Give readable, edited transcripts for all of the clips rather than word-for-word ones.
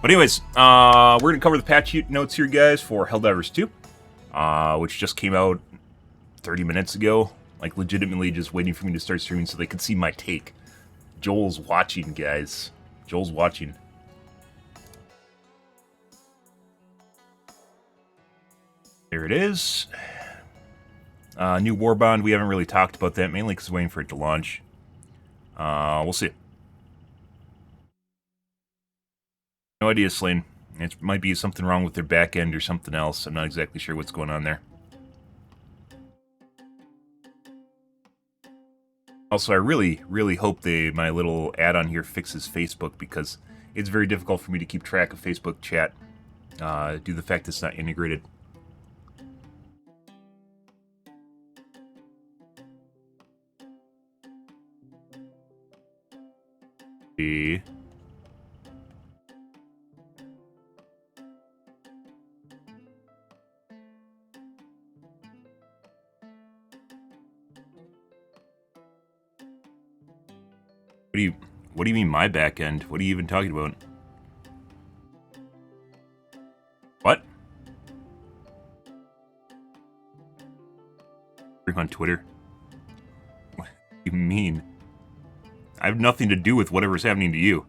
But anyways, we're going to cover the patch notes here, guys, for Helldivers 2, which just came out 30 minutes ago. Like, legitimately just waiting for me to start streaming so they could see my take. Joel's watching, guys. Joel's watching. There it is. New Warbond, we haven't really talked about that, mainly because we're waiting for it to launch. We'll see. No idea, Slane. It might be something wrong with their back end or something else. I'm not exactly sure what's going on there. Also, I really, really hope my little add-on here fixes Facebook, because it's very difficult for me to keep track of Facebook chat due to the fact it's not integrated. What do you mean my back end? What are you even talking about? What? On Twitter? What do you mean? I have nothing to do with whatever's happening to you.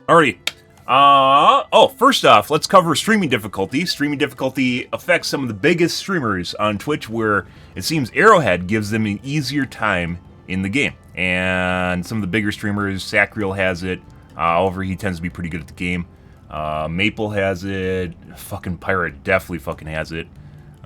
Alrighty. First off, let's cover streaming difficulty. Streaming difficulty affects some of the biggest streamers on Twitch, where it seems Arrowhead gives them an easier time in the game. And some of the bigger streamers, Sacriel has it, however, he tends to be pretty good at the game. Maple has it, fucking Pirate definitely fucking has it.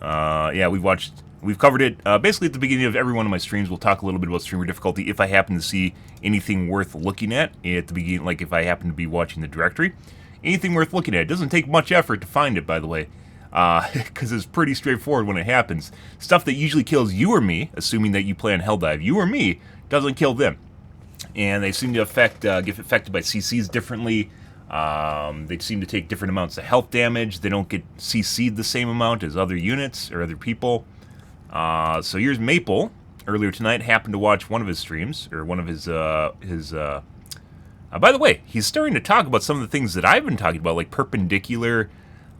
Yeah, we've covered it. Basically at the beginning of every one of my streams, we'll talk a little bit about streamer difficulty if I happen to see anything worth looking at the beginning, like if I happen to be watching the directory. Anything worth looking at. It doesn't take much effort to find it, by the way, because it's pretty straightforward when it happens. Stuff that usually kills you or me, assuming that you play on Helldive, you or me, doesn't kill them. And they seem to get affected by CCs differently. They seem to take different amounts of health damage. They don't get CC'd the same amount as other units or other people. So here's Maple. Earlier tonight, happened to watch one of his streams, or one of his by the way, he's starting to talk about some of the things that I've been talking about, like perpendicular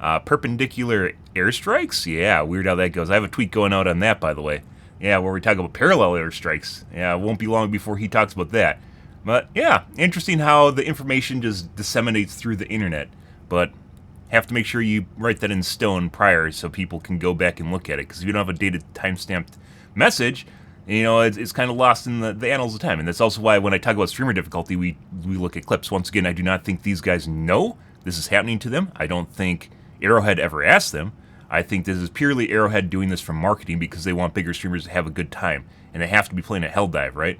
airstrikes. Yeah, weird how that goes. I have a tweet going out on that, by the way. Yeah, where we talk about parallel airstrikes. Yeah, it won't be long before he talks about that. But yeah, interesting how the information just disseminates through the internet. But have to make sure you write that in stone prior so people can go back and look at it. Because if you don't have a dated time-stamped message, you know, it's kind of lost in the annals of time. And that's also why when I talk about streamer difficulty, we look at clips. Once again, I do not think these guys know this is happening to them. I don't think Arrowhead ever asked them. I think this is purely Arrowhead doing this for marketing because they want bigger streamers to have a good time. And they have to be playing a Helldive, right?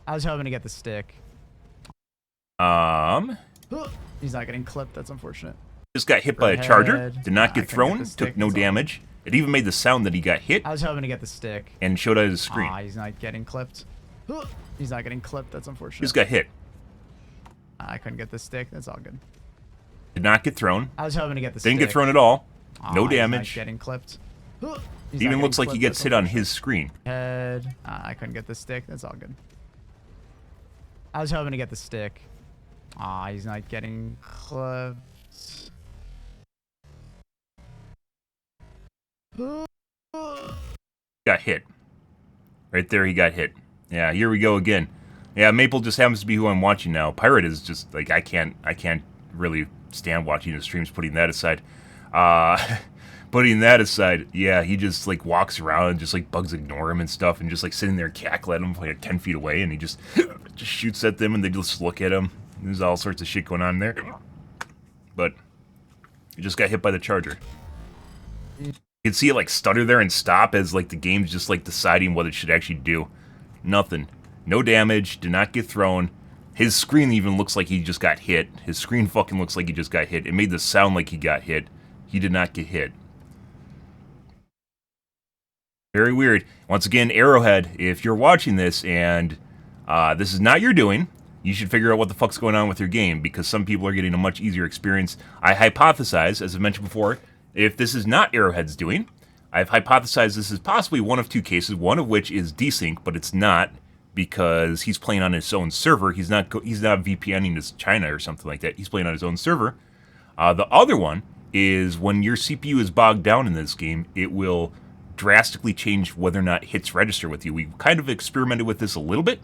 I was hoping to get the stick. He's not getting clipped. That's unfortunate. Just got hit by a charger. Did not get thrown. Took no damage. It even made the sound that he got hit. I was hoping to get the stick. And showed out his screen. He's not getting clipped. He's not getting clipped. That's unfortunate. Just got hit. I couldn't get the stick. That's all good. Did not get thrown. I was hoping to get the stick. Didn't get thrown at all. No damage. He's not getting clipped. It even looks like he gets hit on his screen. Head. I couldn't get the stick. That's all good. I was hoping to get the stick. He's not getting clipped. Got hit. Right there, he got hit. Yeah, here we go again. Yeah, Maple just happens to be who I'm watching now. Pirate is just like I can't really stand watching his streams. Putting that aside, yeah, he just like walks around and just like bugs ignore him and stuff, and just like sitting there cackling at him like 10 feet away, and he just shoots at them, and they just look at him. There's all sorts of shit going on there. But he just got hit by the charger. You can see it like stutter there and stop as like the game's just like deciding what it should actually do. Nothing. No damage. Did not get thrown. His screen even looks like he just got hit. His screen fucking looks like he just got hit. It made the sound like he got hit. He did not get hit. Very weird. Once again, Arrowhead, if you're watching this and this is not your doing, you should figure out what the fuck's going on with your game, because some people are getting a much easier experience. I hypothesize, as I mentioned before, if this is not Arrowhead's doing, I've hypothesized this is possibly one of two cases, one of which is desync, but it's not because he's playing on his own server. He's not VPNing to China or something like that. He's playing on his own server. The other one is when your CPU is bogged down in this game, it will drastically change whether or not hits register with you. We kind of experimented with this a little bit,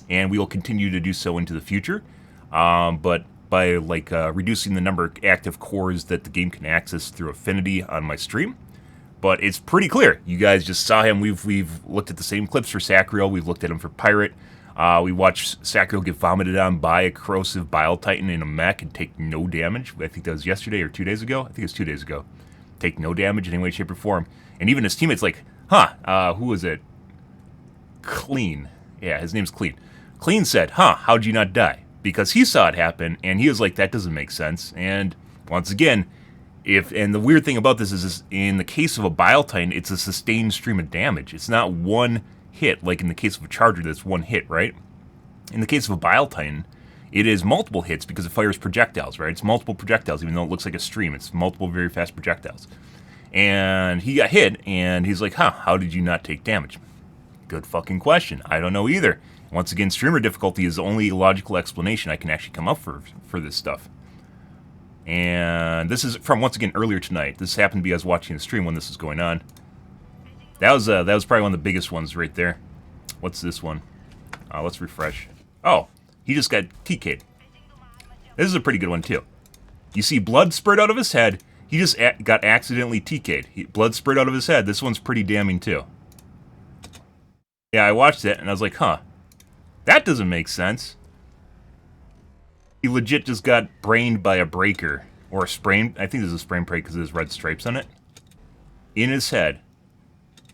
and we will continue to do so into the future. But by reducing the number of active cores that the game can access through Affinity on my stream. But it's pretty clear. You guys just saw him. We've looked at the same clips for Sacriel. We've looked at him for Pirate. We watched Sacriel get vomited on by a corrosive Bile Titan in a mech and take no damage. I think that was yesterday or 2 days ago. I think it was 2 days ago. Take no damage in any way, shape, or form. And even his teammates like, who was it? Clean. Yeah, his name's Clean. Clean said, how'd you not die? Because he saw it happen, and he was like, that doesn't make sense. And once again, and the weird thing about this is in the case of a Bile Titan, it's a sustained stream of damage. It's not one hit, like in the case of a Charger, that's one hit, right? In the case of a Bile Titan, it is multiple hits because it fires projectiles, right? It's multiple projectiles, even though it looks like a stream. It's multiple very fast projectiles. And he got hit, and he's like, how did you not take damage? Good fucking question. I don't know either. Once again, streamer difficulty is the only logical explanation I can actually come up for this stuff. And this is from, once again, earlier tonight. This happened to be I was watching the stream when this was going on. That was probably one of the biggest ones right there. What's this one? Let's refresh. Oh, he just got TK'd. This is a pretty good one, too. You see blood spurt out of his head. He just got accidentally TK'd. Blood spurt out of his head. This one's pretty damning, too. Yeah, I watched it, and I was like, that doesn't make sense. He legit just got brained by a breaker. Or a sprain. I think this is a sprain break because there's red stripes on it. In his head.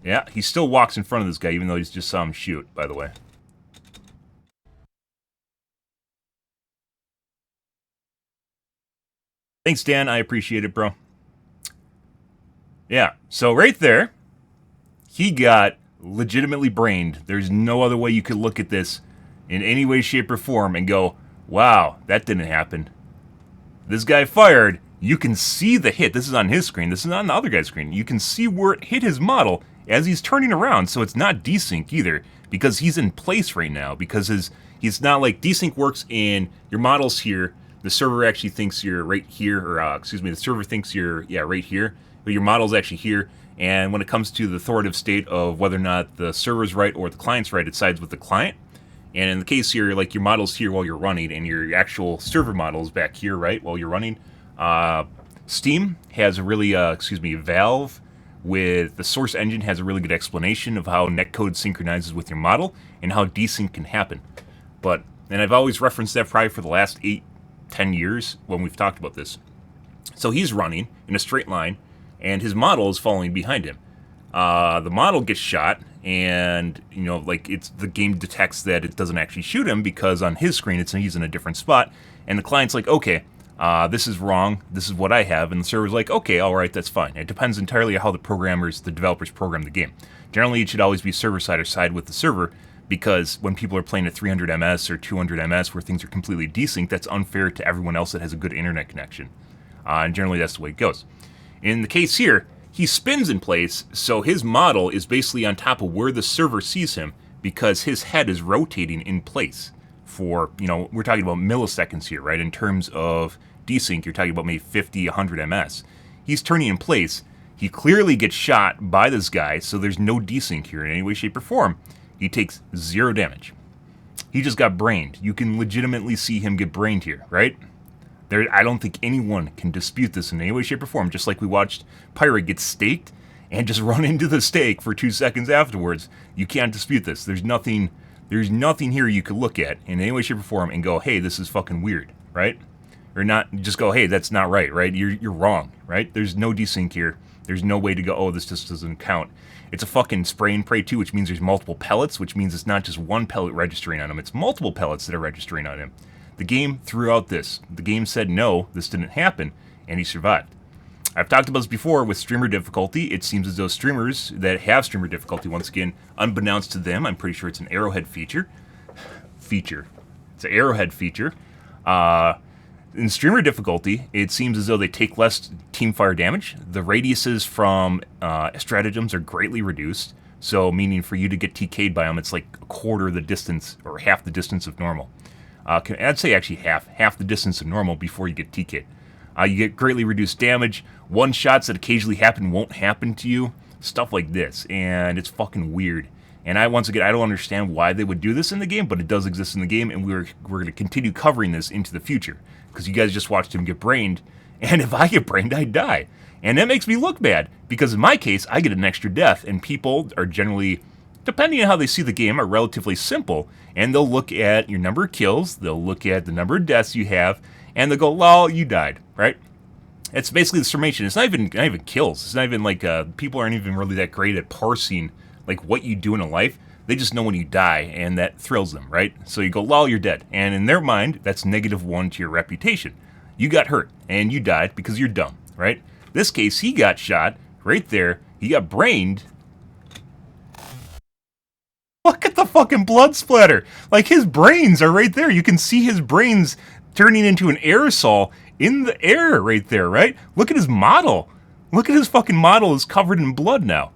Yeah, he still walks in front of this guy, even though he just saw him shoot, by the way. Thanks, Dan. I appreciate it, bro. Yeah, so right there, he got legitimately brained. There's no other way you could look at this in any way, shape, or form and go, wow, that didn't happen. This guy fired. You can see the hit. This is on his screen. This is on the other guy's screen. You can see where it hit his model as he's turning around, so it's not desync either, because he's in place right now, because he's not like desync works in your model's here, the server actually thinks you're right here, or the server thinks you're, right here, but your model's actually here, and when it comes to the authoritative state of whether or not the server's right or the client's right, it sides with the client. And in the case here, like your model's here while you're running, and your actual server model is back here, right, while you're running. Steam has a really, Valve with the Source Engine has a really good explanation of how netcode synchronizes with your model and how desync can happen. And I've always referenced that probably for the last 8-10 years when we've talked about this. So he's running in a straight line, and his model is following behind him. The model gets shot, and the game detects that it doesn't actually shoot him because on his screen he's in a different spot, and the client's like, okay, this is wrong, this is what I have, and the server's like, okay, alright, that's fine. It depends entirely on how the developers program the game. Generally, it should always be server-side or side with the server, because when people are playing at 300 ms or 200 ms where things are completely desync, that's unfair to everyone else that has a good internet connection. And generally, that's the way it goes. In the case here, he spins in place, so his model is basically on top of where the server sees him, because his head is rotating in place for, we're talking about milliseconds here, right? In terms of desync, you're talking about maybe 50, 100 ms. He's turning in place. He clearly gets shot by this guy, so there's no desync here in any way, shape, or form. He takes 0 damage. He just got brained. You can legitimately see him get brained here, right? I don't think anyone can dispute this in any way, shape, or form, just like we watched Pirate get staked and just run into the stake for 2 seconds afterwards. You can't dispute this. There's nothing here you could look at in any way, shape, or form and go, hey, this is fucking weird, right? Or not just go, hey, that's not right, right? You're wrong, right? There's no desync here. There's no way to go, oh, this just doesn't count. It's a fucking spray and pray too, which means there's multiple pellets, which means it's not just one pellet registering on him. It's multiple pellets that are registering on him. The game threw out this. The game said, no, this didn't happen, and he survived. I've talked about this before with streamer difficulty. It seems as though streamers that have streamer difficulty, once again, unbeknownst to them, I'm pretty sure it's an arrowhead feature. It's an arrowhead feature. In streamer difficulty, it seems as though they take less teamfire damage. The radiuses from stratagems are greatly reduced. So, meaning for you to get TK'd by them, it's like a quarter the distance, or half the distance of normal. I'd say actually half the distance of normal before you get TK'd. You get greatly reduced damage. One-shots that occasionally happen won't happen to you. Stuff like this, and it's fucking weird. And once again, I don't understand why they would do this in the game, but it does exist in the game, and we're going to continue covering this into the future. Because you guys just watched him get brained, and if I get brained, I die. And that makes me look bad, because in my case, I get an extra death, and people are generally, depending on how they see the game, are relatively simple, and they'll look at your number of kills, they'll look at the number of deaths you have, and they'll go, lol, you died, right? It's basically the summation. It's not even kills. It's not even like, people aren't even really that great at parsing, like, what you do in a life. They just know when you die, and that thrills them, right? So you go, lol, you're dead. And in their mind, that's -1 to your reputation. You got hurt, and you died because you're dumb, right? This case, he got shot right there. He got brained. Look at the fucking blood splatter. Like, his brains are right there. You can see his brains turning into an aerosol in the air right there, right? Look at his model. Look at his fucking model is covered in blood now.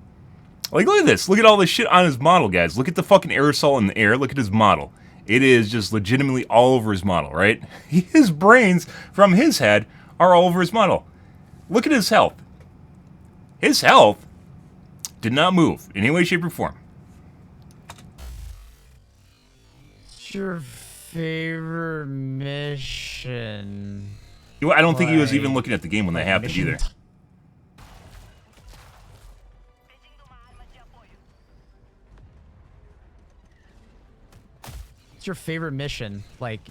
Like, look at this. Look at all this shit on his model, guys. Look at the fucking aerosol in the air. Look at his model. It is just legitimately all over his model, right? His brains from his head are all over his model. Look at his health. His health did not move in any way, shape, or form. What's your favorite mission? I don't think he was even looking at the game when that happened either. What's your favorite mission? Like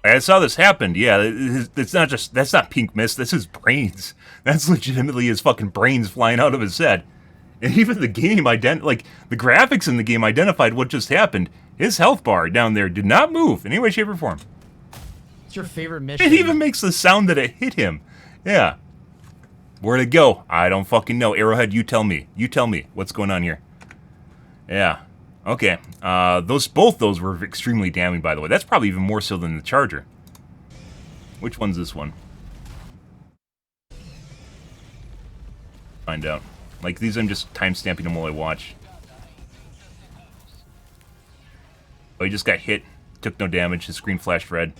I saw this happen. Yeah, it's not just, that's not pink mist. That's his brains. That's legitimately his fucking brains flying out of his head. And even the game like the graphics in the game identified what just happened. His health bar down there did not move in any way, shape, or form. What's your favorite mission? It even makes the sound that it hit him. Yeah. Where'd it go? I don't fucking know. Arrowhead, you tell me. You tell me what's going on here. Yeah. Okay. Both those were extremely damning, by the way. That's probably even more so than the Charger. Which one's this one? Find out. Like, these I'm just time-stamping them while I watch. Oh, he just got hit. Took no damage. His screen flashed red.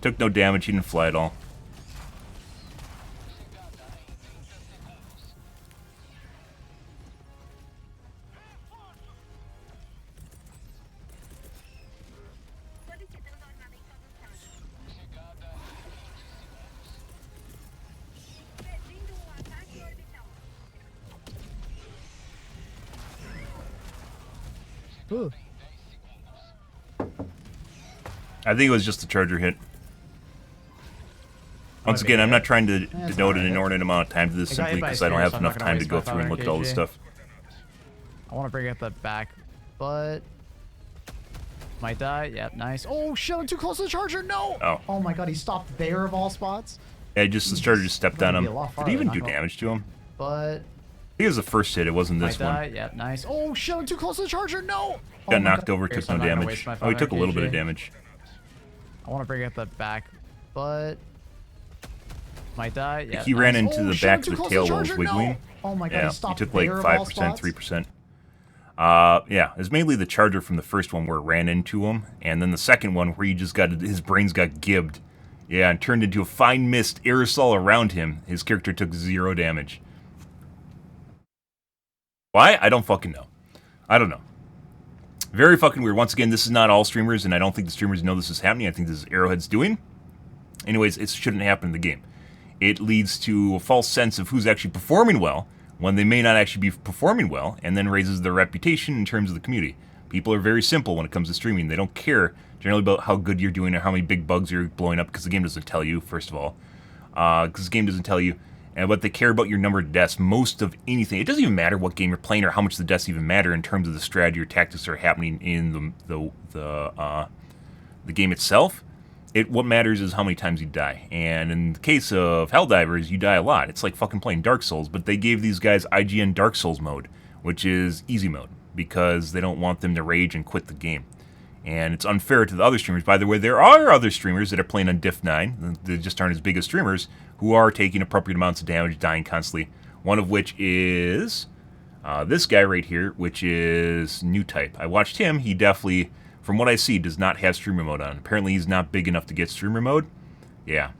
Took no damage. He didn't fly at all. Ooh. I think it was just the Charger hit. Once again, I'm not trying to devote an inordinate amount of time to this simply because I don't have enough time to go through and look at all this stuff. I want to bring up the back, but might die. Yep, nice. Oh shit! I'm too close to the Charger. No. Oh. Oh my god, he stopped there of all spots. Yeah, the Charger just stepped on him. Did he even do damage to him? But I think it was the first hit. It wasn't this one. Yep, nice. Oh shit! I'm too close to the Charger. No. Got knocked over. Took no damage. Oh, he took a little bit of damage. I want to bring up the back, but might die. Yeah, he ran into the back of the tail while it was wiggling. Oh my god, yeah, he took like 5%, 3%. Yeah, it was mainly the Charger from the first one where it ran into him, and then the second one where he just got, his brains got gibbed. Yeah, and turned into a fine mist aerosol around him. His character took 0 damage. Why? I don't fucking know. I don't know. Very fucking weird. Once again, this is not all streamers, and I don't think the streamers know this is happening. I think this is Arrowhead's doing. Anyways, it shouldn't happen in the game. It leads to a false sense of who's actually performing well, when they may not actually be performing well, and then raises their reputation in terms of the community. People are very simple when it comes to streaming. They don't care generally about how good you're doing or how many big bugs you're blowing up, because the game doesn't tell you, first of all. Because the game doesn't tell you. But they care about your number of deaths most of anything. It doesn't even matter what game you're playing or how much the deaths even matter in terms of the strategy or tactics that are happening in the game itself. What matters is how many times you die. And in the case of Helldivers, you die a lot. It's like fucking playing Dark Souls, but they gave these guys IGN Dark Souls mode, which is easy mode, because they don't want them to rage and quit the game. And it's unfair to the other streamers. By the way, there are other streamers that are playing on diff 9, they just aren't as big as streamers, who are taking appropriate amounts of damage, dying constantly. One of which is this guy right here, which is new type. I watched him. He definitely, from what I see, does not have streamer mode on. Apparently he's not big enough to get streamer mode. Yeah.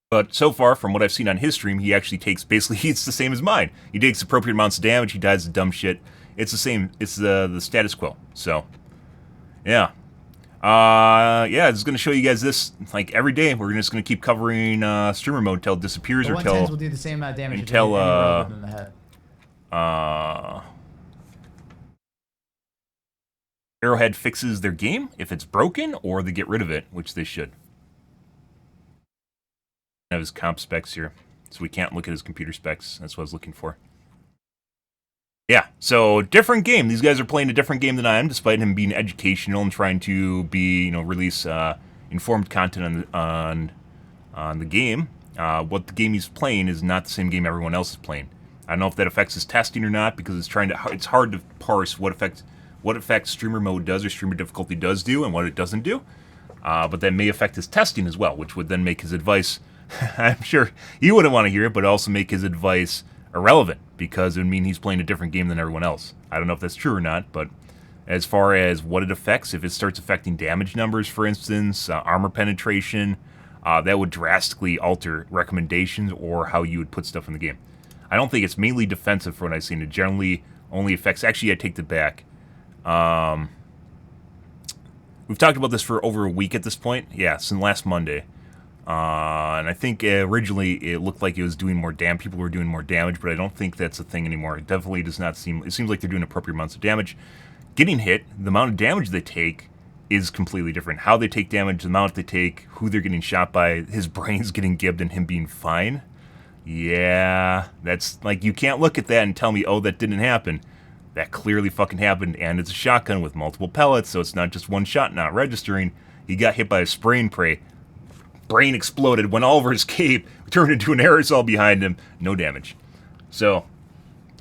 But so far, from what I've seen on his stream, he actually takes, basically, it's the same as mine. He takes appropriate amounts of damage, he dies to dumb shit. It's the same, it's the status quo. So, yeah. Yeah, it's going to show you guys this, like, every day. We're just going to keep covering streamer mode until it disappears, or until... will do the same amount of damage until, than the head. Arrowhead fixes their game if it's broken, or they get rid of it, which they should. I have his comp specs here, so we can't look at his computer specs. That's what I was looking for. Yeah, so different game. These guys are playing a different game than I am, despite him being educational and trying to be, you know, release informed content on the game. What the game he's playing is not the same game everyone else is playing. I don't know if that affects his testing or not, because it's hard to parse what effect streamer mode does or streamer difficulty does do and what it doesn't do. But that may affect his testing as well, which would then make his advice. I'm sure he wouldn't want to hear it, but also make his advice irrelevant, because it would mean he's playing a different game than everyone else. I don't know if that's true or not, but as far as what it affects, if it starts affecting damage numbers, for instance, armor penetration, that would drastically alter recommendations or how you would put stuff in the game. I don't think it's mainly defensive for what I've seen. It generally only affects... Actually, I take that back. We've talked about this for over a week at this point. Yeah, since last Monday. And I think originally it looked like it was doing more damage. People were doing more damage, but I don't think that's a thing anymore. It definitely does not seem... It seems like they're doing appropriate amounts of damage. Getting hit, the amount of damage they take is completely different. How they take damage, the amount they take, who they're getting shot by, his brain's getting gibbed and him being fine. Yeah, that's... Like, you can't look at that and tell me, oh, that didn't happen. That clearly fucking happened, and it's a shotgun with multiple pellets, so it's not just one shot not registering. He got hit by a spray and pray. Brain exploded, went all over his cape, turned into an aerosol behind him. No damage. So,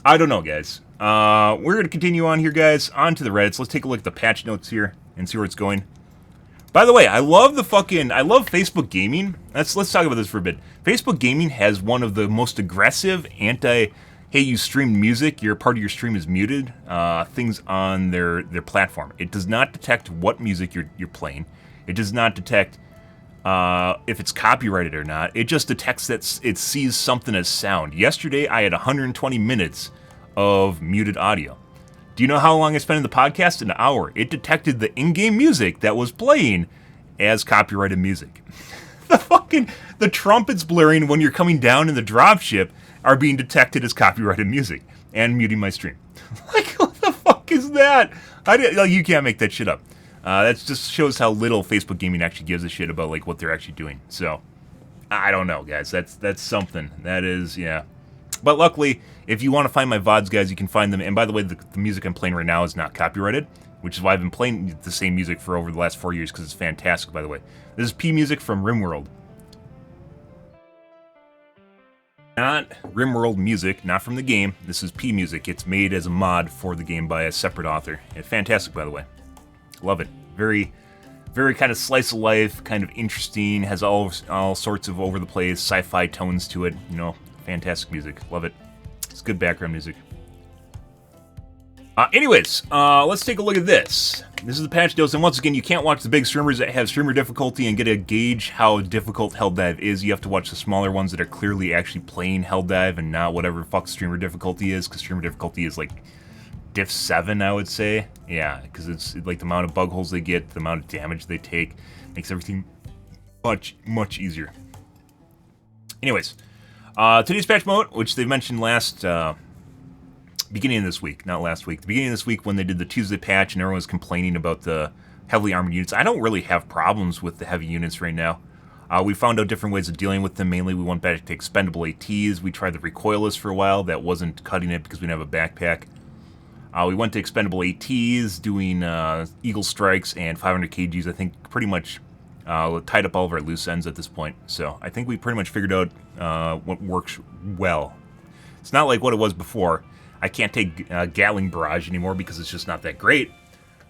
I don't know, guys. We're going to continue on here, guys. On to the Reddits. Let's take a look at the patch notes here and see where it's going. By the way, I love Facebook Gaming. Let's talk about this for a bit. Facebook Gaming has one of the most aggressive hey, you streamed music, your part of your stream is muted, things on their platform. It does not detect what music you're playing. It does not detect if it's copyrighted or not. It just detects that it sees something as sound. Yesterday, I had 120 minutes of muted audio. Do you know how long I spent in the podcast? An hour. It detected the in-game music that was playing as copyrighted music. The trumpets blaring when you're coming down in the dropship are being detected as copyrighted music and muting my stream. Like, what the fuck is that? You can't make that shit up. That just shows how little Facebook Gaming actually gives a shit about like what they're actually doing. So, I don't know, guys. That's something. That is, yeah. But luckily, if you want to find my VODs, guys, you can find them. And by the way, the music I'm playing right now is not copyrighted, which is why I've been playing the same music for over the last 4 years, because it's fantastic, by the way. This is P music from RimWorld. Not RimWorld music, not from the game. This is P music. It's made as a mod for the game by a separate author. And fantastic, by the way. Love it. Very, very kind of slice of life, kind of interesting, has all sorts of over the place sci-fi tones to it. You know, fantastic music. Love it. It's good background music. Anyways, let's take a look at this. This is the patch notes, and once again, you can't watch the big streamers that have streamer difficulty and get a gauge how difficult Helldive is. You have to watch the smaller ones that are clearly actually playing Helldive and not whatever fuck streamer difficulty is, because streamer difficulty is like diff 7, I would say. Yeah, because it's like the amount of bug holes they get, the amount of damage they take, makes everything much, much easier. Anyways, today's patch note, which they mentioned beginning of this week, not last week. The beginning of this week when they did the Tuesday patch and everyone was complaining about the heavily armored units. I don't really have problems with the heavy units right now. We found out different ways of dealing with them. Mainly we went back to expendable ATs. We tried the recoilless for a while. That wasn't cutting it because we didn't have a backpack. We went to expendable ATs, doing Eagle Strikes and 500 kgs. I think pretty much tied up all of our loose ends at this point. So I think we pretty much figured out what works well. It's not like what it was before. I can't take Gatling Barrage anymore because it's just not that great.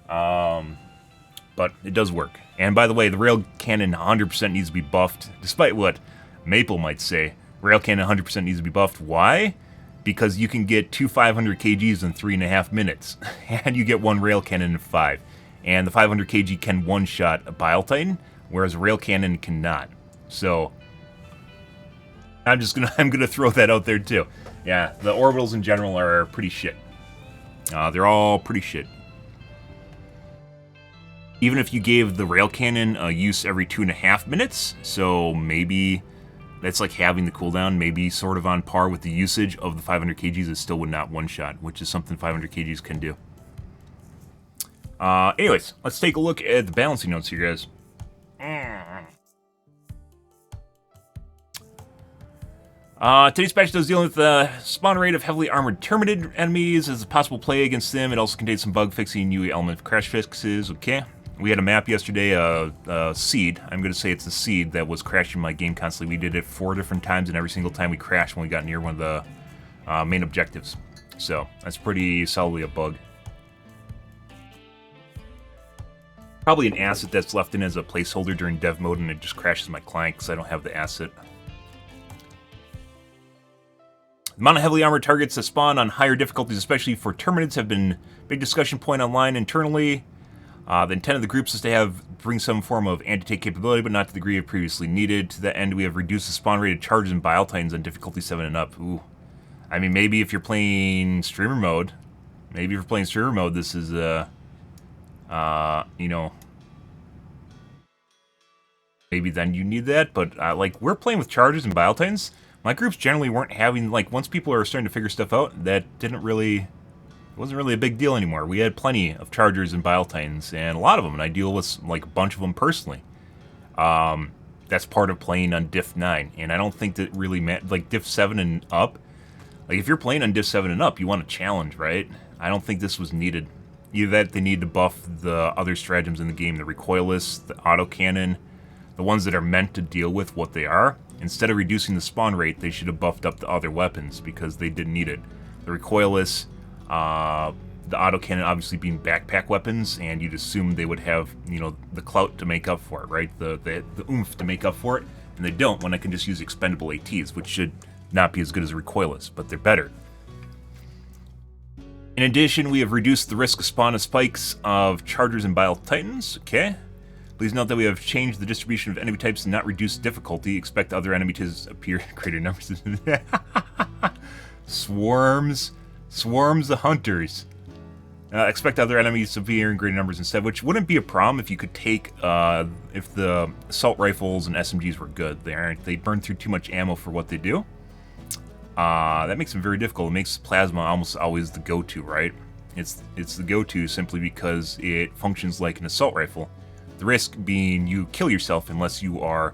But it does work. And by the way, the rail cannon 100% needs to be buffed, despite what Maple might say. Rail cannon 100% needs to be buffed. Why? Because you can get 2 500 kgs in 3.5 minutes, and you get 1 rail cannon in 5. And the 500 kg can one-shot a Bile Titan, whereas a rail cannon cannot. So I'm gonna throw that out there too. Yeah, the orbitals in general are pretty shit. They're all pretty shit. Even if you gave the rail cannon a use every 2.5 minutes, so maybe that's like having the cooldown, maybe sort of on par with the usage of the 500 kgs, it still would not one-shot, which is something 500 kgs can do. Anyways, let's take a look at the balancing notes here, guys. Today's patch does dealing with the spawn rate of heavily armored terminated enemies as a possible play against them. It also contains some bug fixing, UE element crash fixes. Okay. We had a map yesterday, seed. I'm going to say it's a seed that was crashing my game constantly. We did it 4 different times, and every single time we crashed when we got near one of the main objectives. So that's pretty solidly a bug. Probably an asset that's left in as a placeholder during dev mode, and it just crashes my client because I don't have the asset. The amount of heavily armored targets that spawn on higher difficulties, especially for terminates, have been a big discussion point online internally. The intent of the groups is to bring some form of anti-tank capability, but not to the degree of previously needed. To that end, we have reduced the spawn rate of charges and Bile Titans on difficulty 7 and up. Ooh. I mean, maybe if you're playing streamer mode, this is, you know, maybe then you need that, but, like, we're playing with charges and Bile Titans. My groups generally weren't having, like, once people are starting to figure stuff out, that wasn't really a big deal anymore. We had plenty of chargers and Bile Titans, and a lot of them, and I deal with, like, a bunch of them personally. That's part of playing on diff 9, and I don't think that really like, diff 7 and up, like, if you're playing on diff 7 and up, you want a challenge, right? I don't think this was needed. Either that, they need to buff the other stratagems in the game, the recoilless, the autocannon, the ones that are meant to deal with what they are. Instead of reducing the spawn rate, they should have buffed up the other weapons, because they didn't need it. The recoilless, the autocannon obviously being backpack weapons, and you'd assume they would have, you know, the clout to make up for it, right? The oomph to make up for it, and they don't when I can just use expendable ATs, which should not be as good as recoilless, but they're better. In addition, we have reduced the risk of spawn of spikes of chargers and Bile Titans. Okay. Please note that we have changed the distribution of enemy types and not reduced difficulty. Expect other enemies to appear in greater numbers. Swarms the hunters. Expect other enemies to appear in greater numbers instead, which wouldn't be a problem if you could take, if the assault rifles and SMGs were good. They burn through too much ammo for what they do. That makes them very difficult. It makes plasma almost always the go-to, right? It's the go-to simply because it functions like an assault rifle. The risk being you kill yourself unless you are,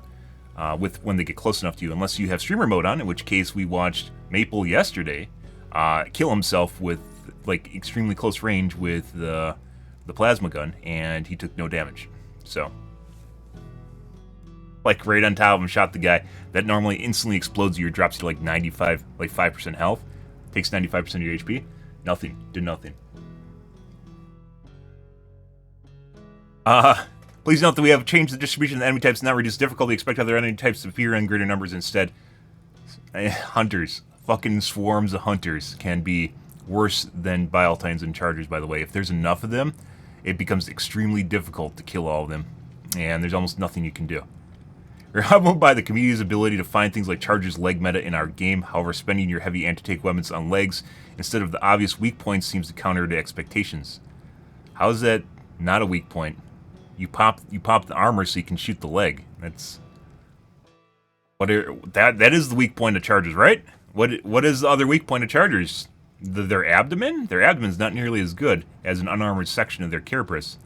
when they get close enough to you, unless you have streamer mode on, in which case we watched Maple yesterday kill himself with, like, extremely close range with the plasma gun, and he took no damage. So, like, right on top of him, shot the guy. That normally instantly explodes you or drops you like 95, like 5% health. Takes 95% of your HP. Nothing. Did nothing. Please note that we have changed the distribution of the enemy types, not reduced difficulty. Expect other enemy types to appear in greater numbers instead. Hunters. Fucking swarms of hunters can be worse than Bile Titans and chargers, by the way. If there's enough of them, it becomes extremely difficult to kill all of them. And there's almost nothing you can do. We're humbled by the community's ability to find things like chargers leg meta in our game. However, spending your heavy anti-tank weapons on legs instead of the obvious weak points seems to counter to expectations. How is that not a weak point? You pop the armor so you can shoot the leg. That's that is the weak point of chargers, right? What is the other weak point of chargers? Their abdomen? Their abdomen's not nearly as good as an unarmored section of their carapace.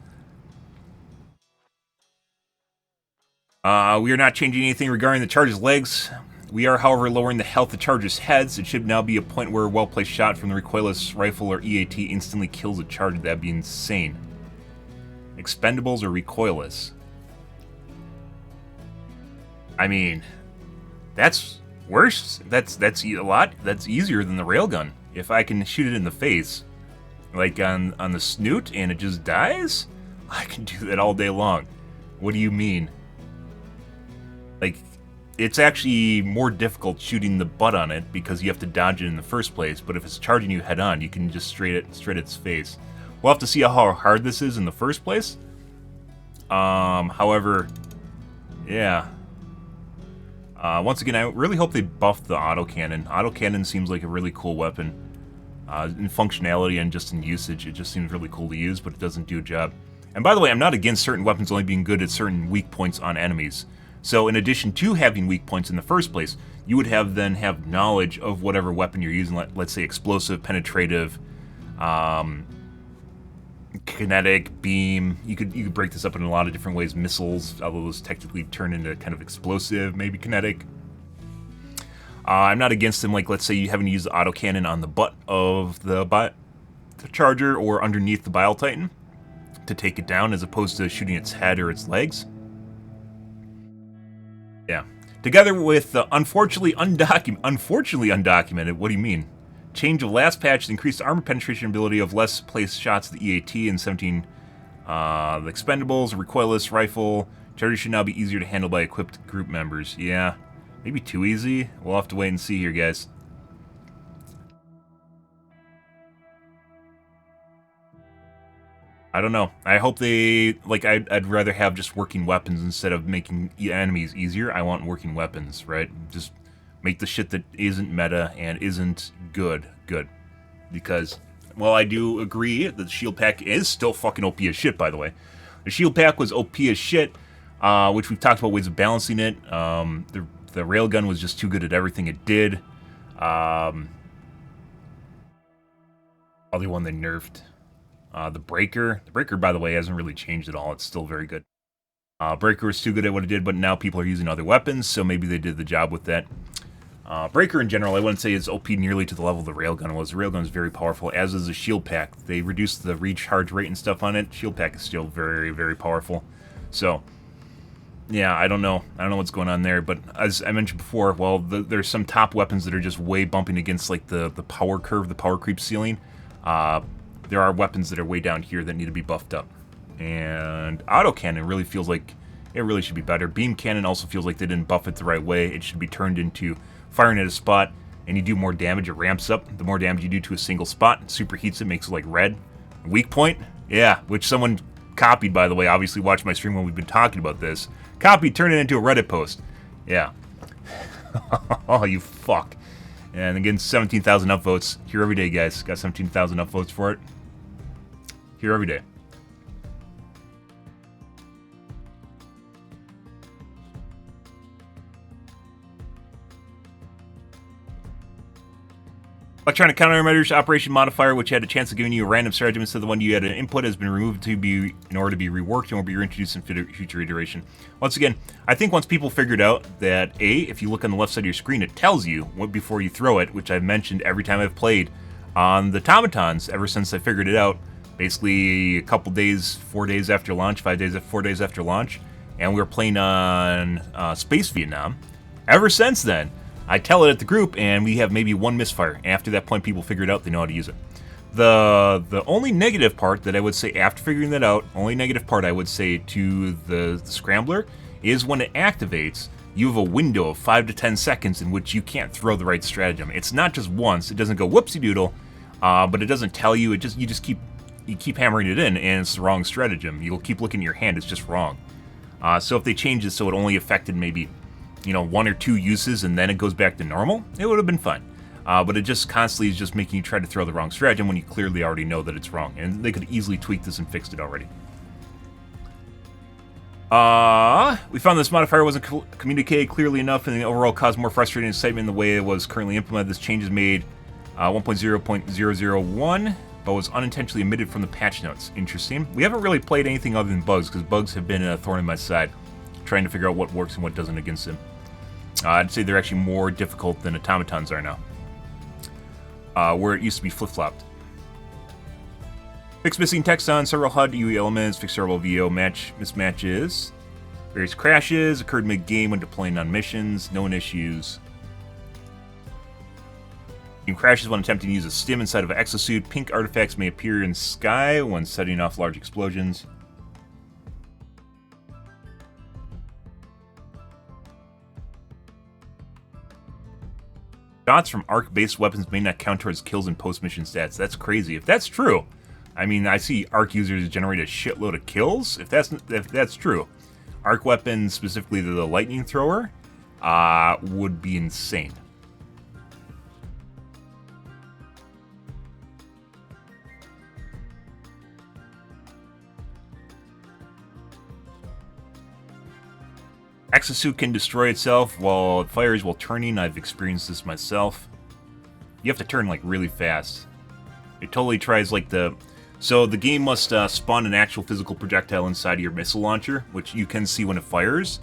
We are not changing anything regarding the charger's legs. We are, however, lowering the health of charger's heads. It should now be a point where a well-placed shot from the recoilless rifle or EAT instantly kills a charger. That'd be insane. Expendables or recoilless? I mean, that's worse. That's a lot. That's easier than the railgun. If I can shoot it in the face, like on the snoot, and it just dies? I can do that all day long. What do you mean? Like, it's actually more difficult shooting the butt on it because you have to dodge it in the first place, but if it's charging you head on, you can just straight its face. We'll have to see how hard this is in the first place. However, yeah. Once again, I really hope they buffed the autocannon. Autocannon seems like a really cool weapon. In functionality and just in usage, it just seems really cool to use, but it doesn't do a job. And by the way, I'm not against certain weapons only being good at certain weak points on enemies. So in addition to having weak points in the first place, you would then have knowledge of whatever weapon you're using, let's say explosive, penetrative, kinetic, beam. You could break this up in a lot of different ways. Missiles, although those technically turn into kind of explosive, maybe kinetic. I'm not against them, like let's say you having to use the autocannon on the butt of the charger or underneath the Bile Titan to take it down as opposed to shooting its head or its legs. Yeah. Together with the unfortunately undocumented, what do you mean? Change of last patch increased armor penetration ability of less placed shots to the EAT and 17 the expendables, recoilless rifle. Charger should now be easier to handle by equipped group members. Yeah. Maybe too easy? We'll have to wait and see here, guys. I don't know. I hope they... Like, I'd rather have just working weapons instead of making enemies easier. I want working weapons, right? Just make the shit that isn't meta and isn't good. Because, well, I do agree that the shield pack is still fucking OP as shit, by the way. The shield pack was OP as shit, which we've talked about ways of balancing it. The railgun was just too good at everything it did. Probably one they nerfed. The Breaker, by the way, hasn't really changed at all. It's still very good. Breaker was too good at what it did, but now people are using other weapons, so maybe they did the job with that. Breaker in general, I wouldn't say is OP nearly to the level the railgun was. The railgun is very powerful, as is the shield pack. They reduced the recharge rate and stuff on it. Shield pack is still very, very powerful. So, yeah, I don't know. I don't know what's going on there, but as I mentioned before, well, there's some top weapons that are just way bumping against like the power curve, the power creep ceiling. There are weapons that are way down here that need to be buffed up. And autocannon really feels like it really should be better. Beam cannon also feels like they didn't buff it the right way. It should be turned into firing at a spot, and you do more damage, it ramps up. The more damage you do to a single spot, it superheats it, makes it like red. Weak point? Yeah, which someone copied, by the way. Obviously watched my stream when we've been talking about this. Copied, turned it into a Reddit post. Yeah. Oh, you fuck. And again, 17,000 upvotes. Here every day, guys. Got 17,000 upvotes for it. Here every day. Electronic countermeasures operation modifier, which had a chance of giving you a random stratagem instead of the one you had an input, has been removed in order to be reworked and will be reintroduced in future iteration. Once again, I think once people figured out that if you look on the left side of your screen, it tells you what before you throw it, which I've mentioned every time I've played on the automatons ever since I figured it out. Basically, a couple days, 4 days after launch, 4 days after launch, and we were playing on Space Vietnam. Ever since then, I tell it at the group, and we have maybe one misfire. After that point, people figure it out, they know how to use it. The only negative part that I would say after figuring that out, only negative part I would say to the Scrambler, is when it activates, you have a window of 5 to 10 seconds in which you can't throw the right stratagem. It's not just once, it doesn't go whoopsie doodle, but it doesn't tell you, you keep hammering it in, and it's the wrong stratagem. You'll keep looking at your hand, it's just wrong. So if they change it so it only affected maybe, 1 or 2 uses and then it goes back to normal, it would have been fine. But it just constantly is just making you try to throw the wrong stratagem when you clearly already know that it's wrong. And they could easily tweak this and fixed it already. We found this modifier wasn't communicated clearly enough and the overall caused more frustrating excitement in the way it was currently implemented. This change is made 1.0.001, but was unintentionally omitted from the patch notes. Interesting. We haven't really played anything other than bugs, because bugs have been a thorn in my side, trying to figure out what works and what doesn't against them. I'd say they're actually more difficult than automatons are now, where it used to be flip-flopped. Fix missing text on several HUD UE elements, fix several VO mismatches. Various crashes occurred mid-game when deploying on missions, known issues. Game crashes when attempting to use a stim inside of an exosuit. Pink artifacts may appear in sky when setting off large explosions. Shots from arc-based weapons may not count towards kills and post-mission stats. That's crazy. If that's true, I mean, I see arc users generate a shitload of kills. If that's true, arc weapons, specifically the lightning thrower, would be insane. Exosuit can destroy itself while it fires while turning. I've experienced this myself. You have to turn like really fast. It totally tries like so the game must spawn an actual physical projectile inside of your missile launcher, which you can see when it fires.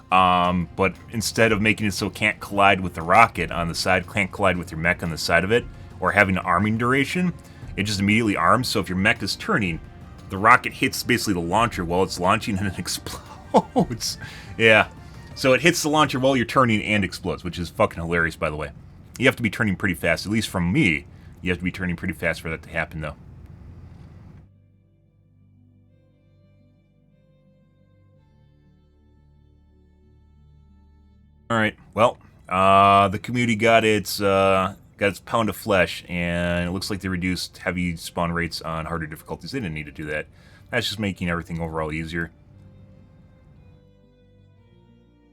But instead of making it so it can't collide with the rocket on the side, can't collide with your mech on the side of it, or having an arming duration, it just immediately arms. So if your mech is turning, the rocket hits basically the launcher while it's launching and it explodes. Yeah. So it hits the launcher while you're turning and explodes, which is fucking hilarious, by the way. You have to be turning pretty fast, at least from me. You have to be turning pretty fast for that to happen, though. Alright, well, the community got its pound of flesh, and it looks like they reduced heavy spawn rates on harder difficulties. They didn't need to do that. That's just making everything overall easier.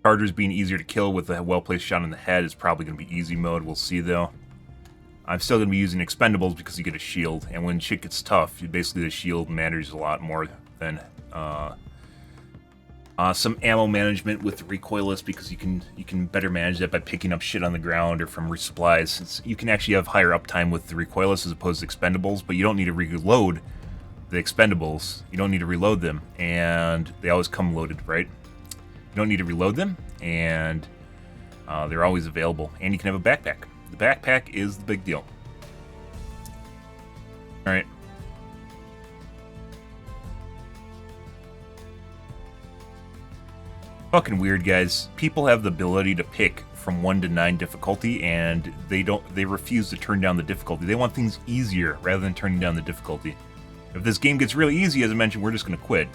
Chargers being easier to kill with a well-placed shot in the head is probably going to be easy mode. We'll see, though. I'm still going to be using expendables because you get a shield, and when shit gets tough, basically the shield matters a lot more than some ammo management with the recoilless, because you can better manage that by picking up shit on the ground or from resupplies. You can actually have higher uptime with the recoilless as opposed to expendables, but you don't need to reload the expendables. You don't need to reload them, and they always come loaded, right? You don't need to reload them, and they're always available. And you can have a backpack. The backpack is the big deal. Alright. Fucking weird, guys. People have the ability to pick from 1 to 9 difficulty, and they refuse to turn down the difficulty. They want things easier rather than turning down the difficulty. If this game gets really easy, as I mentioned, we're just gonna quit.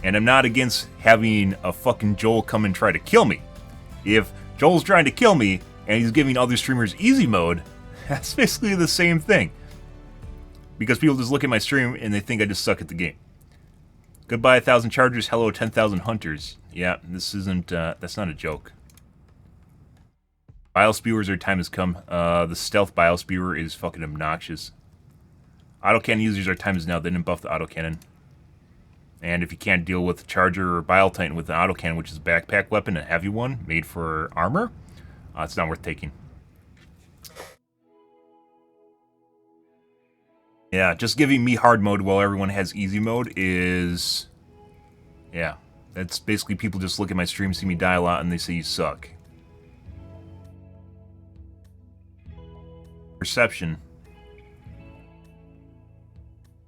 And I'm not against having a fucking Joel come and try to kill me. If Joel's trying to kill me and he's giving other streamers easy mode, that's basically the same thing. Because people just look at my stream and they think I just suck at the game. Goodbye 1,000 chargers, hello 10,000 hunters. Yeah, this isn't, that's not a joke. Bile spewers, their time has come. The stealth bile spewer is fucking obnoxious. Autocannon users, our time is now. They didn't buff the autocannon. And if you can't deal with the Charger or Bile Titan with an autocannon, which is a backpack weapon, a heavy one, made for armor, it's not worth taking. Yeah, just giving me hard mode while everyone has easy mode is... Yeah, that's basically people just look at my stream, see me die a lot, and they say you suck. Perception.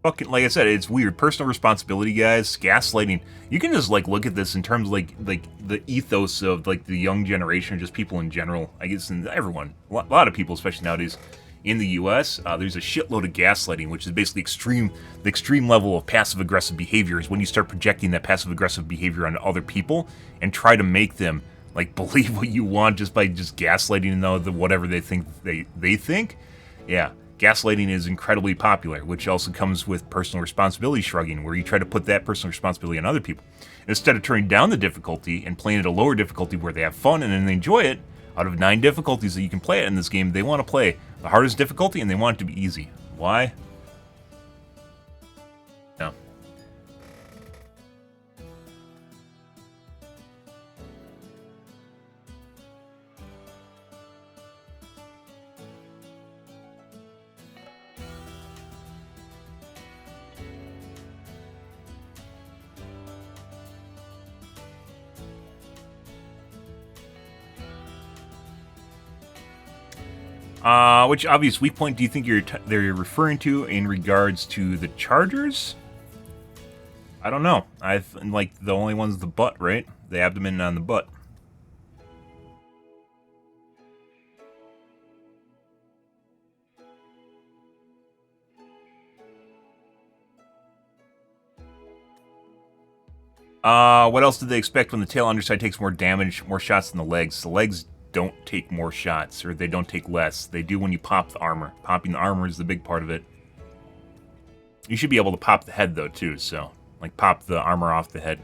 Fucking, like I said, it's weird. Personal responsibility, guys. Gaslighting. You can just like look at this in terms of like the ethos of like the young generation, or just people in general. I guess and everyone, a lot of people, especially nowadays in the U.S. There's a shitload of gaslighting, which is basically the extreme level of passive aggressive behavior. Is when you start projecting that passive aggressive behavior onto other people and try to make them like believe what you want just by just gaslighting them whatever they think they think. Yeah. Gaslighting is incredibly popular, which also comes with personal responsibility shrugging, where you try to put that personal responsibility on other people. Instead of turning down the difficulty and playing at a lower difficulty where they have fun and then they enjoy it, out of 9 difficulties that you can play it in this game, they want to play the hardest difficulty and they want it to be easy. Why? No. Which obvious weak point do you think they're referring to in regards to the Chargers? I don't know. Like the only one's the butt, right? The abdomen on the butt. What else did they expect when the tail underside takes more damage, more shots than the legs? The legs don't take more shots, or they don't take less. They do when you pop the armor. Popping the armor is the big part of it. You should be able to pop the head, though, too, so... Like, pop the armor off the head.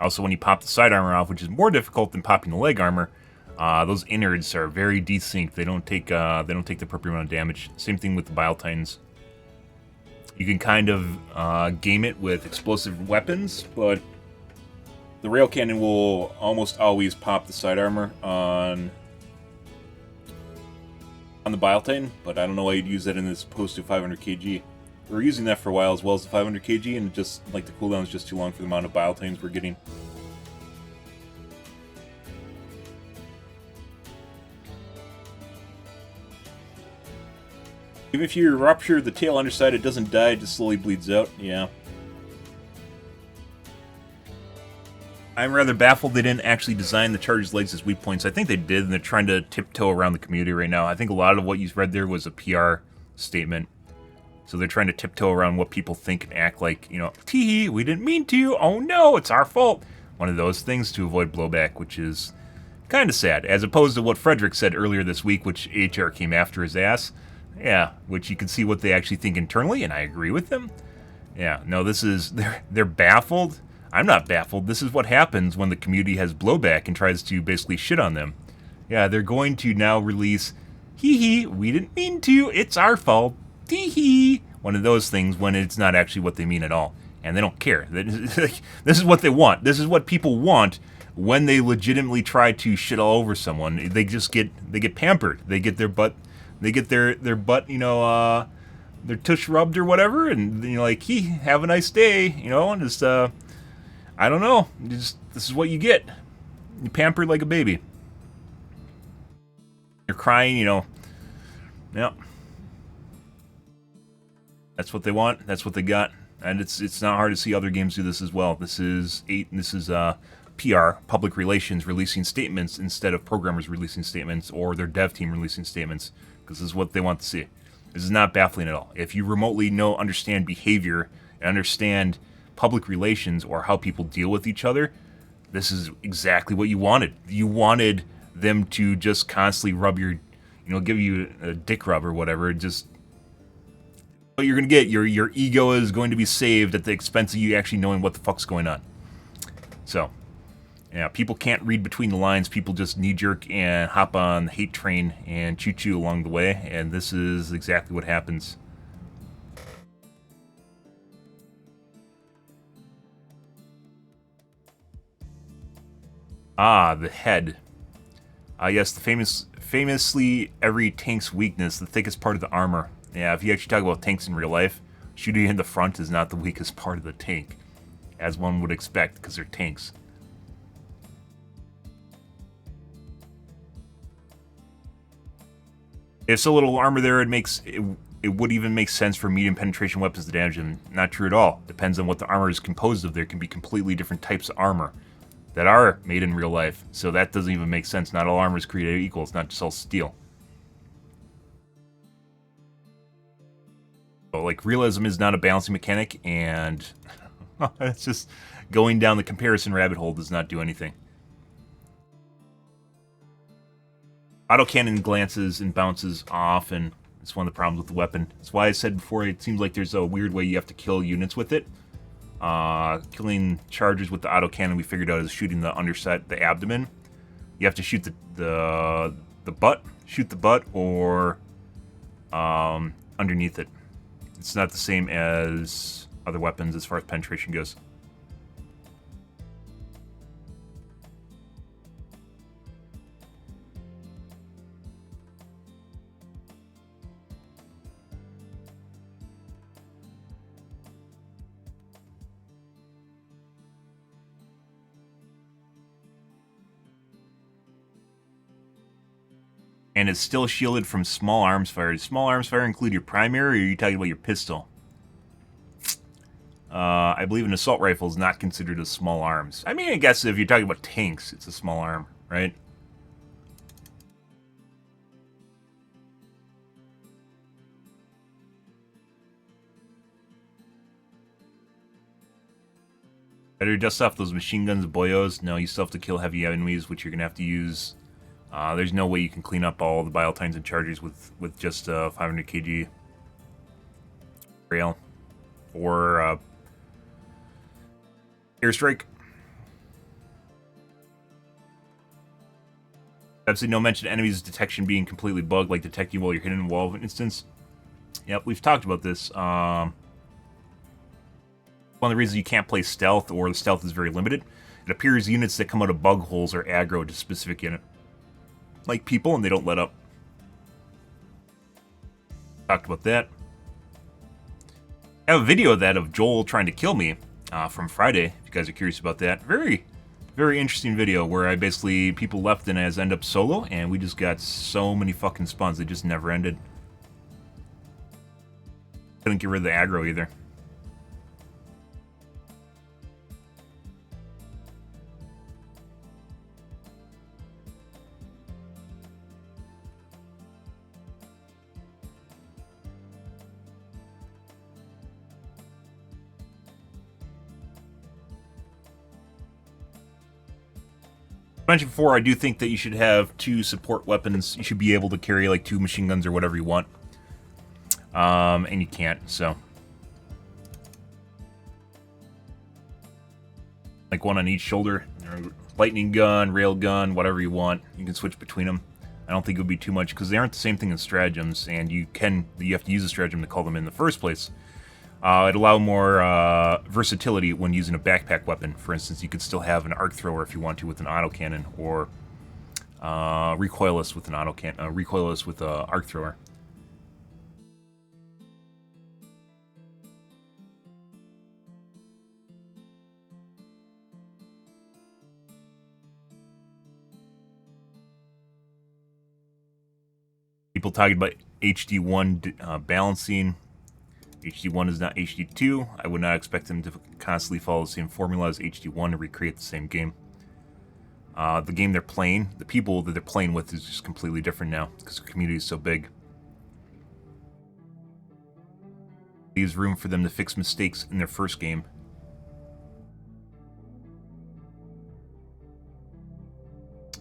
Also, when you pop the side armor off, which is more difficult than popping the leg armor, those innards are very desynced. They don't take the appropriate amount of damage. Same thing with the Bile Titans. You can kind of game it with explosive weapons, but the rail cannon will almost always pop the side armor on the Bile Titan, but I don't know why you'd use that in as opposed to 500 kg. We were using that for a while as well as the 500 kg, and just like the cooldown is just too long for the amount of Bile Titans we're getting. Even if you rupture the tail underside, it doesn't die, it just slowly bleeds out. Yeah. I'm rather baffled they didn't actually design the charger's legs as weak points. I think they did, and they're trying to tiptoe around the community right now. I think a lot of what you read there was a PR statement. So they're trying to tiptoe around what people think and act like, you know, tee-hee, we didn't mean to, oh no, it's our fault. One of those things to avoid blowback, which is kind of sad, as opposed to what Frederick said earlier this week, which HR came after his ass. Yeah, which you can see what they actually think internally, and I agree with them. Yeah, no, this is, they're baffled. I'm not baffled. This is what happens when the community has blowback and tries to basically shit on them. Yeah, they're going to now release, hee-hee, we didn't mean to, it's our fault. Tee-hee! One of those things when it's not actually what they mean at all. And they don't care. This is what they want. This is what people want when they legitimately try to shit all over someone. They get pampered. They get their butt, you know, their tush rubbed or whatever, and you know, like, have a nice day, you know, and just, I don't know. This is what you get. You're pampered like a baby. You're crying, you know. Yeah. That's what they want. That's what they got, and it's not hard to see other games do this as well. This is PR, public relations, releasing statements instead of programmers releasing statements or their dev team releasing statements, because this is what they want to see. This is not baffling at all. If you remotely understand behavior and understand public relations or how people deal with each other, this is exactly what you wanted. You wanted them to just constantly rub your, you know, give you a dick rub or whatever, just. What you're going to get, your ego is going to be saved at the expense of you actually knowing what the fuck's going on. So, yeah, people can't read between the lines. People just knee-jerk and hop on the hate train and choo-choo along the way, and this is exactly what happens. Ah, the head. Yes, the famously every tank's weakness, the thickest part of the armor. Yeah, if you actually talk about tanks in real life, shooting in the front is not the weakest part of the tank, as one would expect, because they're tanks. If so little armor there, it would even make sense for medium penetration weapons to damage them. Not true at all. Depends on what the armor is composed of. There can be completely different types of armor that are made in real life, so that doesn't even make sense. Not all armor is created equal. It's not just all steel. Like, realism is not a balancing mechanic, and it's just going down the comparison rabbit hole does not do anything. Autocannon glances and bounces off, and it's one of the problems with the weapon. That's why I said before, it seems like there's a weird way you have to kill units with it. Killing chargers with the autocannon we figured out is shooting the underside, the abdomen. You have to shoot the butt, shoot the butt, or underneath it. It's not the same as other weapons as far as penetration goes. And it's still shielded from small arms fire. Does small arms fire include your primary, or are you talking about your pistol? I believe an assault rifle is not considered a small arms. I mean, I guess if you're talking about tanks, it's a small arm, right? Better dust off those machine guns, boyos. No, you still have to kill heavy enemies, which you're going to have to use. There's no way you can clean up all the Biotines and Chargers with just 500 kg rail or airstrike. Absolutely no mention of enemies detection being completely bugged, like detecting while you're hidden in a wall, for instance. Yep, we've talked about this. One of the reasons you can't play stealth, or the stealth is very limited, it appears units that come out of bug holes are aggro to a specific unit. Like people, and they don't let up. Talked about that. I have a video of that of Joel trying to kill me from Friday, if you guys are curious about that. Very, very interesting video where I basically, people left and as end up solo, and we just got so many fucking spawns, they just never ended. Couldn't get rid of the aggro either. Mentioned before, I do think that you should have 2 support weapons. You should be able to carry like 2 machine guns or whatever you want. And you can't, so. Like 1 on each shoulder. Lightning gun, rail gun, whatever you want. You can switch between them. I don't think it would be too much, because they aren't the same thing as stratagems, and you have to use a stratagem to call them in the first place. It'd allow more versatility when using a backpack weapon. For instance, you could still have an arc thrower if you want to with an autocannon, or recoilless with an recoilless with an arc thrower. People talking about HD1 balancing. HD1 is not HD2. I would not expect them to constantly follow the same formula as HD1 to recreate the same game. The game they're playing, the people that they're playing with is just completely different now because the community is so big. Leaves room for them to fix mistakes in their first game.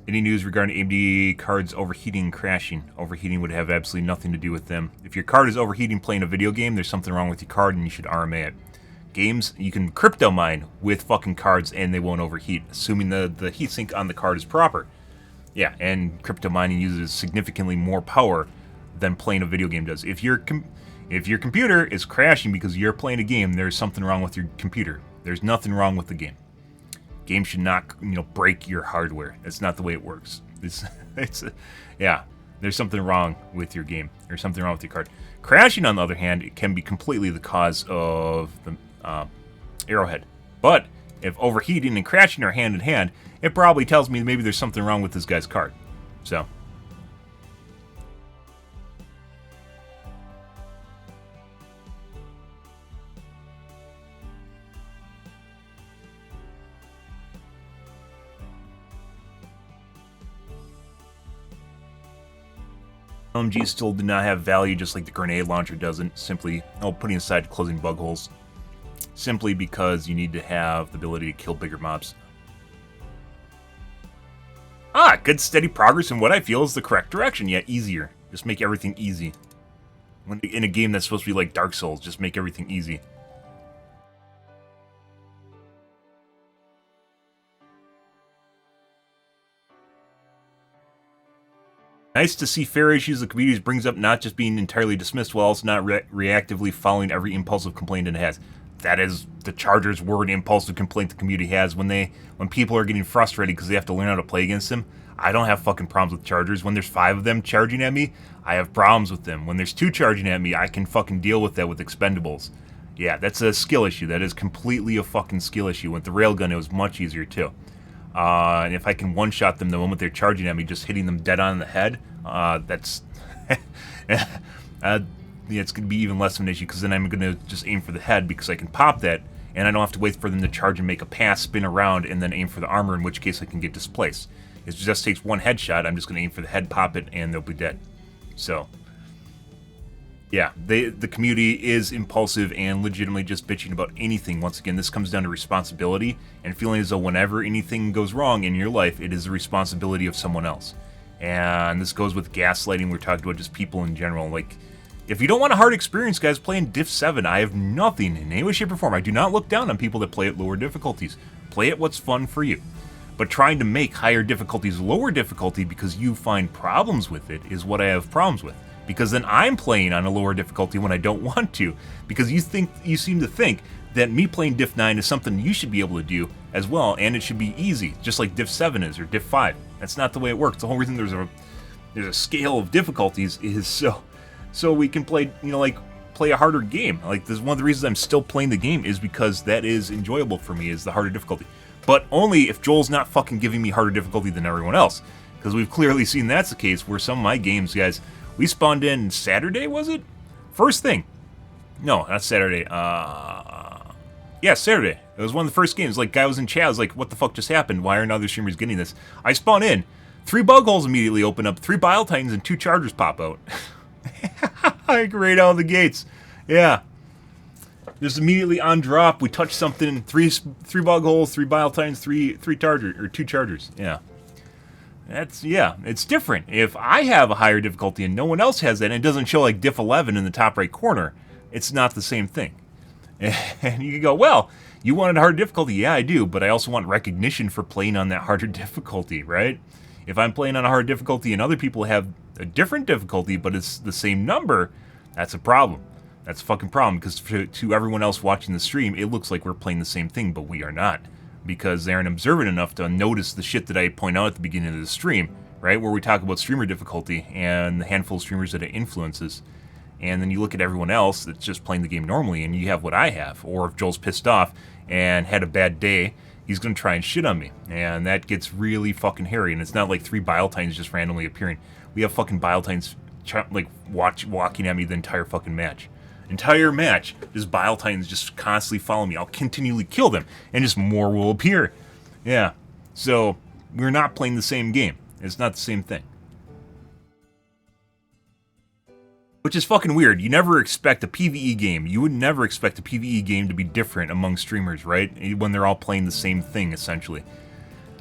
Any news regarding AMD cards overheating and crashing? Overheating would have absolutely nothing to do with them. If your card is overheating playing a video game, there's something wrong with your card and you should RMA it. Games, you can crypto mine with fucking cards and they won't overheat, assuming the heatsink on the card is proper. Yeah, and crypto mining uses significantly more power than playing a video game does. If your computer is crashing because you're playing a game, there's something wrong with your computer. There's nothing wrong with the game. Game should not, break your hardware. That's not the way it works. Yeah, there's something wrong with your game. There's something wrong with your card. Crashing, on the other hand, it can be completely the cause of the arrowhead. But if overheating and crashing are hand in hand, it probably tells me maybe there's something wrong with this guy's card. So. LMG still do not have value, just like the grenade launcher doesn't, simply, putting aside closing bug holes, simply because you need to have the ability to kill bigger mobs. Good steady progress in what I feel is the correct direction, yet easier. Just make everything easy. When in a game that's supposed to be like Dark Souls, just make everything easy. Nice to see fair issues the community brings up not just being entirely dismissed, while also not reactively following every impulsive complaint it has. That is the Charger's word, impulsive complaint the community has. When people are getting frustrated because they have to learn how to play against them, I don't have fucking problems with Chargers. When there's 5 of them charging at me, I have problems with them. When there's 2 charging at me, I can fucking deal with that with expendables. Yeah, that's a skill issue. That is completely a fucking skill issue. With the railgun, it was much easier too. And if I can one-shot them the moment they're charging at me, just hitting them dead on the head, that's... it's going to be even less of an issue, because then I'm going to just aim for the head, because I can pop that, and I don't have to wait for them to charge and make a pass, spin around, and then aim for the armor, in which case I can get displaced. It just takes one headshot, I'm just going to aim for the head, pop it, and they'll be dead. So... Yeah, the community is impulsive and legitimately just bitching about anything. Once again, this comes down to responsibility and feeling as though whenever anything goes wrong in your life, it is the responsibility of someone else. And this goes with gaslighting. We're talking about just people in general. Like, if you don't want a hard experience, guys, playing Diff 7, I have nothing in any way, shape, or form. I do not look down on people that play at lower difficulties. Play at what's fun for you. But trying to make higher difficulties lower difficulty because you find problems with it is what I have problems with. Because then I'm playing on a lower difficulty when I don't want to. Because you seem to think that me playing Diff 9 is something you should be able to do as well, and it should be easy, just like Diff 7 is, or Diff 5. That's not the way it works. The whole reason there's a scale of difficulties is so we can play, play a harder game. Like, this is one of the reasons I'm still playing the game, is because that is enjoyable for me, is the harder difficulty. But only if Joel's not fucking giving me harder difficulty than everyone else. Because we've clearly seen that's the case, where some of my games, guys, we spawned in Saturday, was it? First thing. No, not Saturday. Yeah, Saturday. It was one of the first games. Like, guy was in chat, I was like, what the fuck just happened? Why aren't other streamers getting this? I spawn in. 3 bug holes immediately open up, 3 Bile Titans, and 2 Chargers pop out. Like, right out of the gates. Yeah. Just immediately on drop, we touch something, 3 bug holes, 3 Bile Titans, 2 Chargers. Yeah. It's different. If I have a higher difficulty and no one else has that, and it doesn't show like Diff 11 in the top right corner, it's not the same thing. And you can go, well, you wanted a harder difficulty. Yeah, I do, but I also want recognition for playing on that harder difficulty, right? If I'm playing on a hard difficulty and other people have a different difficulty, but it's the same number, that's a problem. That's a fucking problem, because to everyone else watching the stream, it looks like we're playing the same thing, but we are not. Because they aren't observant enough to notice the shit that I point out at the beginning of the stream, right? Where we talk about streamer difficulty and the handful of streamers that it influences. And then you look at everyone else that's just playing the game normally, and you have what I have. Or if Joel's pissed off and had a bad day, he's going to try and shit on me. And that gets really fucking hairy. And it's not like 3 Bile Titans just randomly appearing. We have fucking Bile Titans like walking at me the entire fucking match. Entire match, just Bile Titans just constantly follow me. I'll continually kill them, and just more will appear. Yeah. So, we're not playing the same game. It's not the same thing. Which is fucking weird. You never expect a PvE game. You would never expect a PvE game to be different among streamers, right? When they're all playing the same thing, essentially.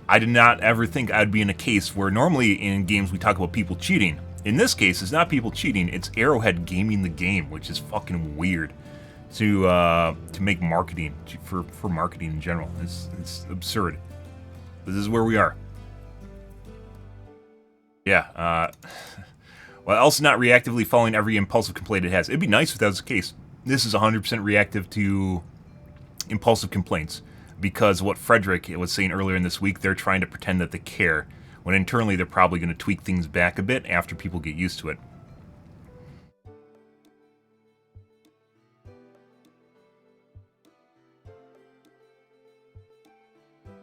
I did not ever think I'd be in a case where normally in games we talk about people cheating. In this case, it's not people cheating, it's Arrowhead gaming the game, which is fucking weird to make marketing, for marketing in general. It's absurd. This is where we are. Yeah, well, also not reactively following every impulsive complaint it has. It'd be nice if that was the case. This is 100% reactive to impulsive complaints, because what Frederick was saying earlier in this week, they're trying to pretend that they care, when internally they're probably going to tweak things back a bit after people get used to it.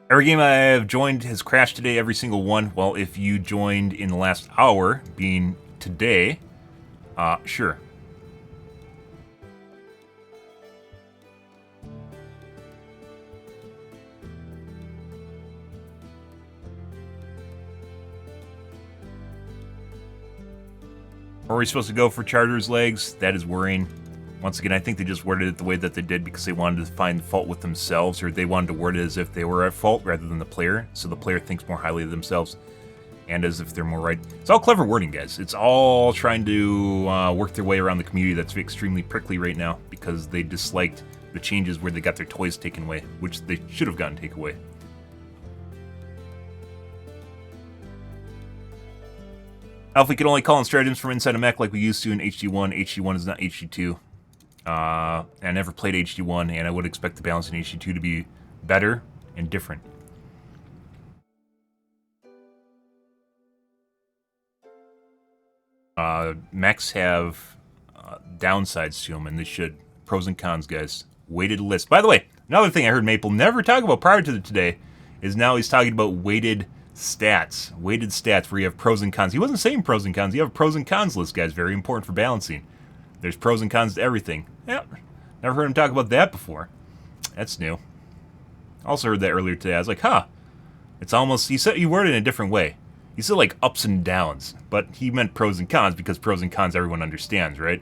Every game I have joined has crashed today, every single one. Well, if you joined in the last hour, being today, sure. Are we supposed to go for Chargers legs? That is worrying. Once again, I think they just worded it the way that they did because they wanted to find fault with themselves, or they wanted to word it as if they were at fault rather than the player, so the player thinks more highly of themselves and as if they're more right. It's all clever wording, guys. It's all trying to work their way around the community that's extremely prickly right now because they disliked the changes where they got their toys taken away, which they should have gotten taken away. Alpha, we can only call in stratagems from inside a mech like we used to in HD1. HD1 is not HD2. I never played HD1, and I would expect the balance in HD2 to be better and different. Mechs have downsides to them, and they should. Pros and cons, guys. Weighted list. By the way, another thing I heard Maple never talk about prior to today is now he's talking about weighted stats. Weighted stats where you have pros and cons. He wasn't saying pros and cons. You have a pros and cons list, guys. Very important for balancing. There's pros and cons to everything. Yep. Never heard him talk about that before. That's new. Also heard that earlier today. I was like, huh. It's almost, he worded it in a different way. He said like ups and downs, but he meant pros and cons because pros and cons everyone understands, right?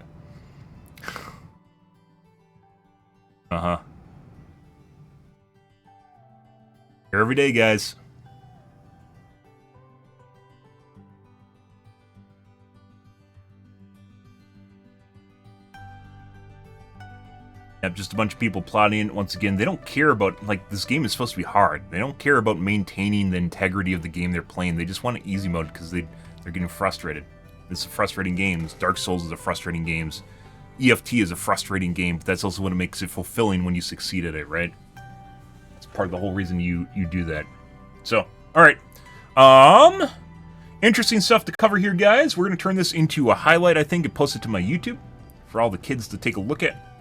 Uh-huh. Here every day, guys. Yep, just a bunch of people plotting in. Once again, they don't care about, like, this game is supposed to be hard. They don't care about maintaining the integrity of the game they're playing. They just want an easy mode because they're getting frustrated. This is a frustrating game. Dark Souls is a frustrating game. EFT is a frustrating game, but that's also what makes it fulfilling when you succeed at it, right? It's part of the whole reason you do that. So, alright. Interesting stuff to cover here, guys. We're going to turn this into a highlight, I think, and post it to my YouTube for all the kids to take a look at.